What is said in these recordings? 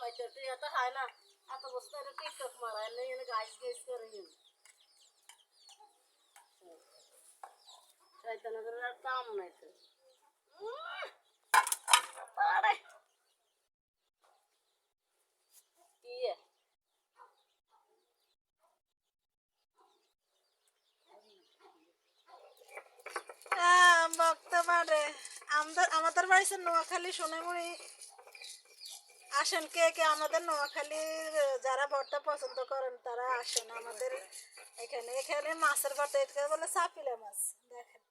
মাইতে এটা হয় না এত বস্তু এটা টিকটক মারা এনে এনে গাইস গাইস করে নিন শয়তানের আর কাম নাই তো আরে কি বক্তা পারে আমাদের বাড়িতে নোয়াখালী সোনামুড়ি আসেন কে কে আমাদের নোয়াখালীর যারা ভর্তা পছন্দ করেন তারা আসেন আমাদের এখানে এখানে মাছের ভর্তা এটা বলে চাপিলা মাছ দেখেন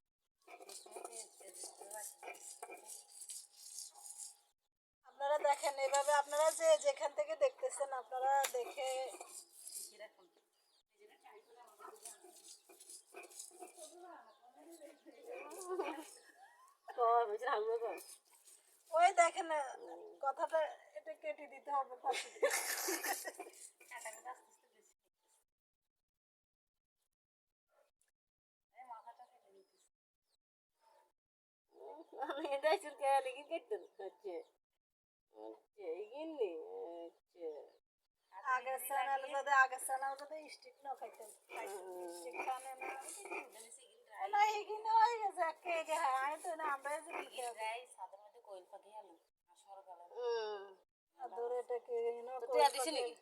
আপনারা দেখেন এভাবে আপনারা যে যেখান থেকে দেখতেছেন আপনারা দেখে ওই দেখেন কথাটা এটা কেটে দিতে হবে এটাই চুলকে লিখে কেটে হচ্ছে হচ্ছে ইগিনি হচ্ছে আগের চ্যানেল যদি স্টিক না খাইতেন স্টিক খানে না না এগিয়ে হয়ে গেছে কে কে হ্যাঁ আমি তো না আমরা যে সাদের মধ্যে কোয়েল পাখি হলো আসর গেল ধরে এটা কে না তুই দিছিস নাকি